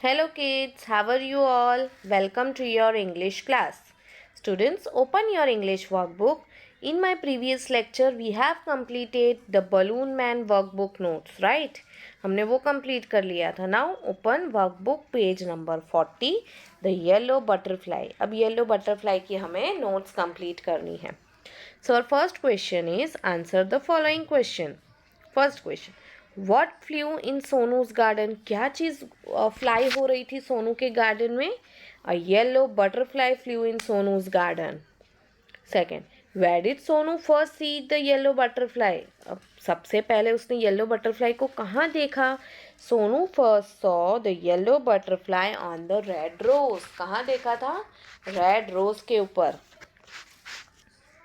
Hello kids, how are you all? Welcome to your English class. Students, open your English workbook. In my previous lecture, we have completed the Balloon Man workbook notes, right? हमने वो complete कर लिया था. Now open workbook page number 40, the yellow butterfly. अब yellow butterfly की हमें notes complete करनी है. So our first question is answer the following question. First question. What flew in Sonu's garden? क्या चीज़ फ्लाई हो रही थी सोनू के गार्डन में? A yellow butterfly flew in Sonu's garden. Second. Where did Sonu first see the yellow butterfly? अब सबसे पहले उसने येलो बटरफ्लाई को कहाँ देखा? Sonu first saw the yellow butterfly on the red rose. कहाँ देखा था? रेड रोज के ऊपर.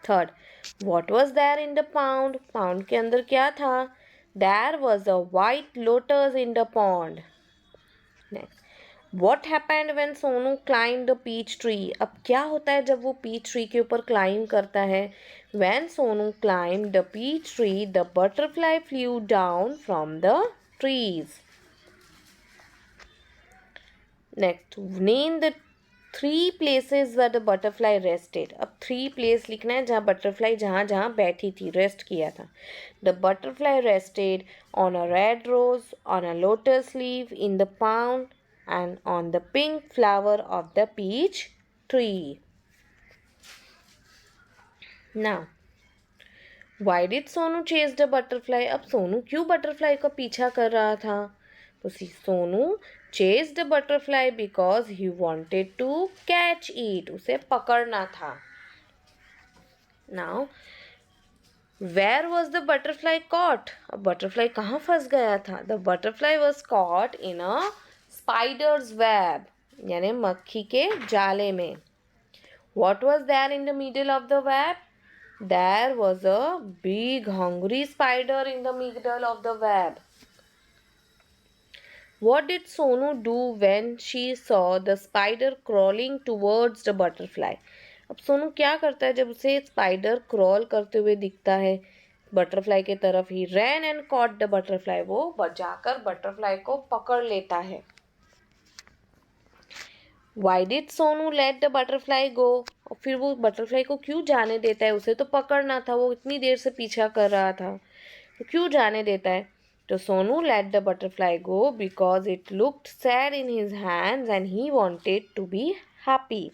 Third. What was there in the pound? Pound के अंदर क्या था? There was a white lotus in the pond. Next. What happened when Sonu climbed the peach tree? अब क्या होता है जब वो peach tree के ऊपर climb करता है? When Sonu climbed the peach tree, the butterfly flew down from the trees. Next. Name the three places were the butterfly rested. अब थ्री प्लेस लिखना है जहाँ बटरफ्लाई जहाँ जहाँ बैठी थी, रेस्ट किया था. The butterfly rested on a red rose, on a lotus leave, in the pound and on the pink flower of the peach tree. Now why did Sonu chase the butterfly? अब सोनू क्यों butterfly का पीछा कर रहा था? तो Sonu chased the butterfly because he wanted to catch it. उसे पकड़ना था. Now, where was the butterfly caught? अब butterfly कहाँ फंस गया था? The butterfly was caught in a spider's web. यानी मक्खी के जाले में. What was there in the middle of the web? There was a big hungry spider in the middle of the web. What did Sonu do when she saw the spider crawling towards the butterfly? अब सोनू क्या करता है जब उसे spider crawl करते हुए दिखता है बटरफ्लाई के तरफ? ही ran and caught the butterfly. वो बजाकर बटरफ्लाई को पकड़ लेता है. Why did Sonu let the butterfly go? और फिर वो बटरफ्लाई को क्यों जाने देता है? उसे तो पकड़ना था, वो इतनी देर से पीछा कर रहा था, तो क्यों जाने देता है? तो Sonu let the butterfly go because it looked sad in his hands and he wanted to be happy.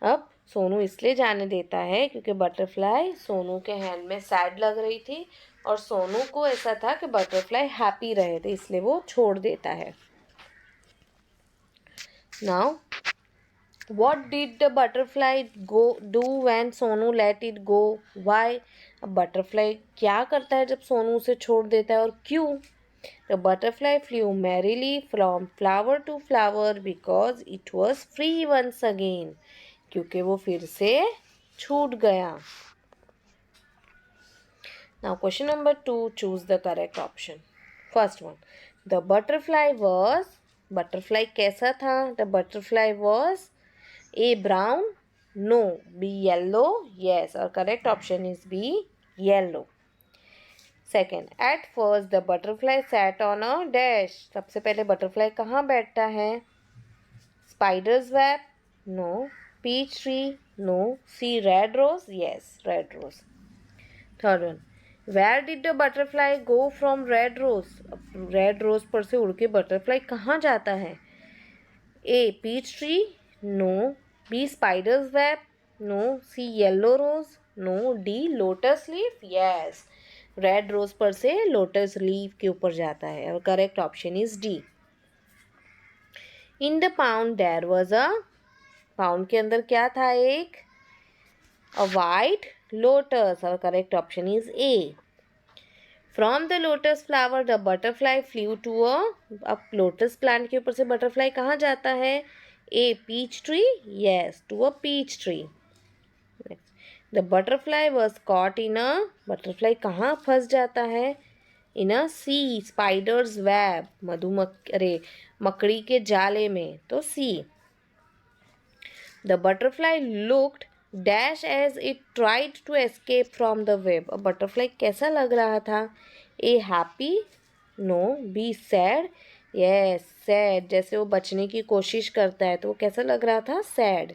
अब सोनू इसलिए जाने देता है क्योंकि बटरफ्लाई सोनू के हैंड में सैड लग रही थी और सोनू को ऐसा था कि बटरफ्लाई हैप्पी रहे, तो इसलिए वो छोड़ देता है. Now what did the butterfly do when Sonu let it go? Why? अब बटरफ्लाई क्या करता है जब सोनू उसे छोड़ देता है और क्यों? The butterfly flew merrily from flower to flower because it was free once again. क्योंकि वो फिर से छूट गया. Now question number 2, choose the correct option. First one, the butterfly कैसा था? The butterfly was A. brown? No. B. yellow? Yes. Our correct option is B. yellow. Second, at first the butterfly sat on a dash. सबसे पहले butterfly कहाँ बैठता है? Spider's web? No. Peach tree? No. C. red rose? Yes. red rose. Third one, where did the butterfly go from red rose? red rose पर से उड़ के butterfly कहाँ जाता है? A. peach tree? No. B. spider's web? No. C. yellow rose? No. D. lotus leaf? Yes. Red rose पर से lotus leaf के ऊपर जाता है और correct option is D. In the pond there was a, pond के अंदर क्या था? एक अ वाइट लोटस और correct option is A. From the lotus flower the butterfly flew to a, अब लोटस प्लांट के ऊपर से बटरफ्लाई कहाँ जाता है? A. peach tree? Yes, to a peach tree. Next. The butterfly was caught in a, butterfly कहाँ फंस जाता है? In a C. spider's web. मकड़ी के जाले में, तो C. The butterfly looked dash as it tried to escape from the web. अब butterfly कैसा लग रहा था? A. happy? No. B. sad? Yes, sad, जैसे वो बचने की कोशिश करता है तो वो कैसा लग रहा था, sad.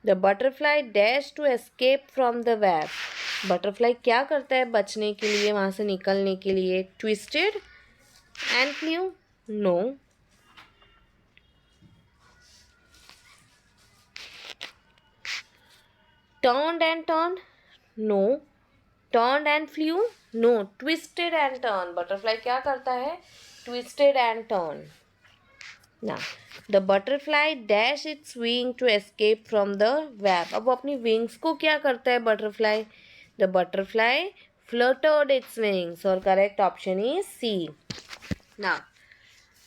The butterfly dash to escape from the web. Butterfly क्या करता है बचने के लिए, वहां से निकलने के लिए, twisted and flew, no. Turned and turned? No. Turned and flew? No. Twisted and turned. Butterfly क्या करता है? Twisted and turned. Now, the butterfly dash its wing to escape from the web. अब वो अपनी wings को क्या करता है butterfly? The butterfly fluttered its wings. और correct option is C. Now,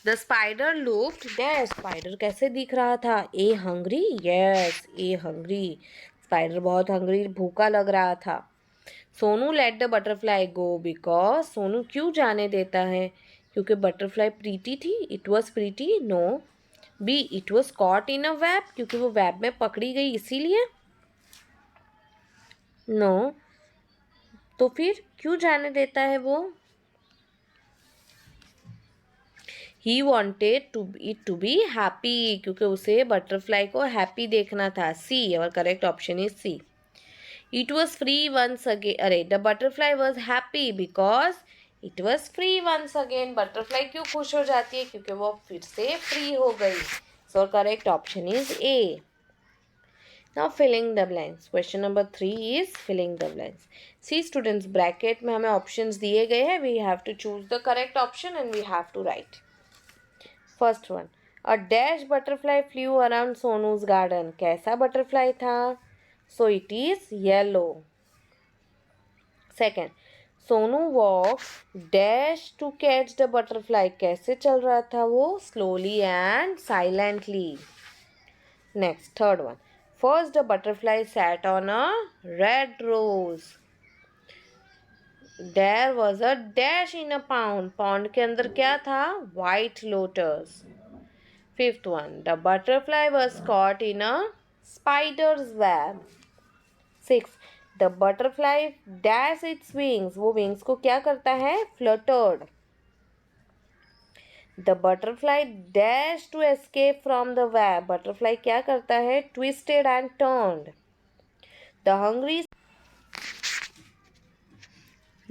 the spider looked there. Spider कैसे दिख रहा था? A hungry? Yes, A hungry. Spider बहुत हंग्री, भूखा लग रहा था। Sonu let the butterfly go because, Sonu क्यों जाने देता है? क्योंकि बटरफ्लाई प्रीटी थी, it was pretty, no. B, it was caught in a web, क्योंकि वो वेब में पकड़ी गई इसीलिए, नो। तो फिर क्यों जाने देता है वो? He wanted to be happy, क्योंकि उसे बटरफ्लाई को हैप्पी देखना था। सी, और correct option is C. It was free once again. अरे, the butterfly was happy because it was free once again. Butterfly क्यों खुश हो जाती है? क्योंकि वो फिर से free हो गई. So correct option is A. Now filling the blanks. Question number 3 is filling the blanks. See students, bracket में हमें options दिए गए हैं. We have to choose the correct option and we have to write. First one. A dash butterfly flew around Sonu's garden. कैसा butterfly था? So it is yellow. Second, Sonu walk dash to catch the butterfly. कैसे चल रहा था वो? Slowly and silently. Next, third one. First the butterfly sat on a red rose. There was a dash in a pond. Pond के अंदर क्या था? White lotus. Fifth one, the butterfly was caught in a spider's web. Six, the butterfly dash its wings. वो wings को क्या करता है? Fluttered. The butterfly dash to escape from the web. Butterfly क्या करता है? Twisted and turned. The hungry.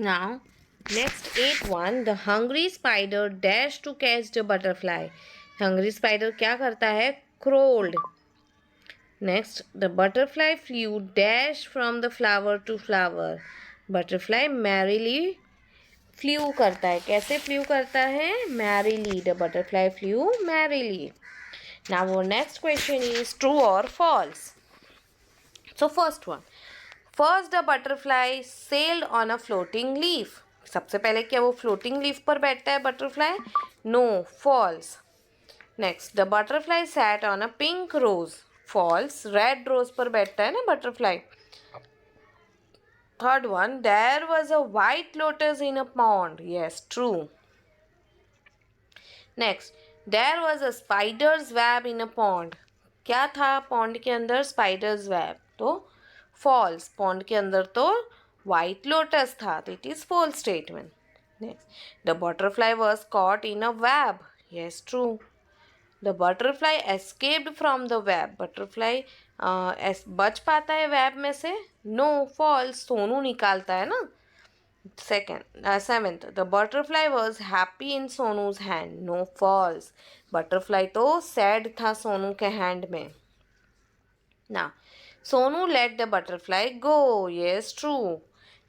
Now next, at one, the hungry spider dash to catch the butterfly. Hungry spider क्या करता है? Crawled. Next, the butterfly flew dash from the flower to flower. Butterfly merrily flew करता है. कैसे flew करता है? Merrily. The butterfly flew merrily. Now our next question is true or false. So first one, first the butterfly sailed on a floating leaf. सबसे पहले क्या वो floating leaf पर बैठता है butterfly? No, false. Next, the butterfly sat on a pink rose. False. Red rose पर बैठता है ना butterfly. Third one, there was a white lotus in a pond. Yes, true. Next, there was a spider's web in a pond. क्या था pond के अंदर? Spider's web. तो false. Pond के अंदर तो white lotus था. तो it is false statement. Next, the butterfly was caught in a web. Yes, true. The butterfly escaped from the web. Butterfly बच पाता है वेब में से? No, false. सोनू निकालता है ना. Second, seventh, the butterfly was happy in सोनू's hand. No, false. Butterfly तो sad था सोनू के hand में. Now, Sonu let the butterfly go. Yes, true.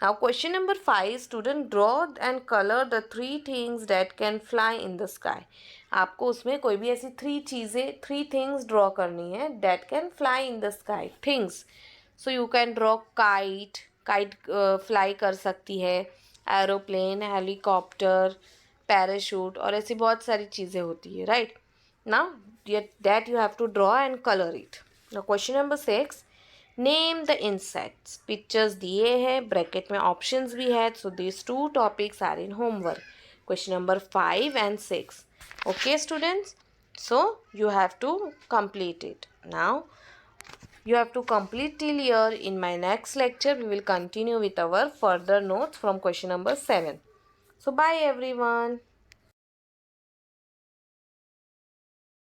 Now, question number 5, student, draw and color the 3 things that can fly in the sky. आपको उसमें कोई भी ऐसी 3 things draw करनी है that can fly in the sky. Things. So, you can draw kite. Kite fly कर सकती है. Aeroplane, helicopter, parachute और ऐसी बहुत सारी चीज़ें होती है, right? Now, that you have to draw and color it. Now, question number 6. Name the insects. Pictures दिए हैं, ब्रैकेट में ऑप्शंस भी है. So this 2 topics are in homework. Question number 5 and 6. Okay students, so you have to complete it. Now you have to complete till here. In my next lecture we will continue with our further notes from question number 7. So bye everyone.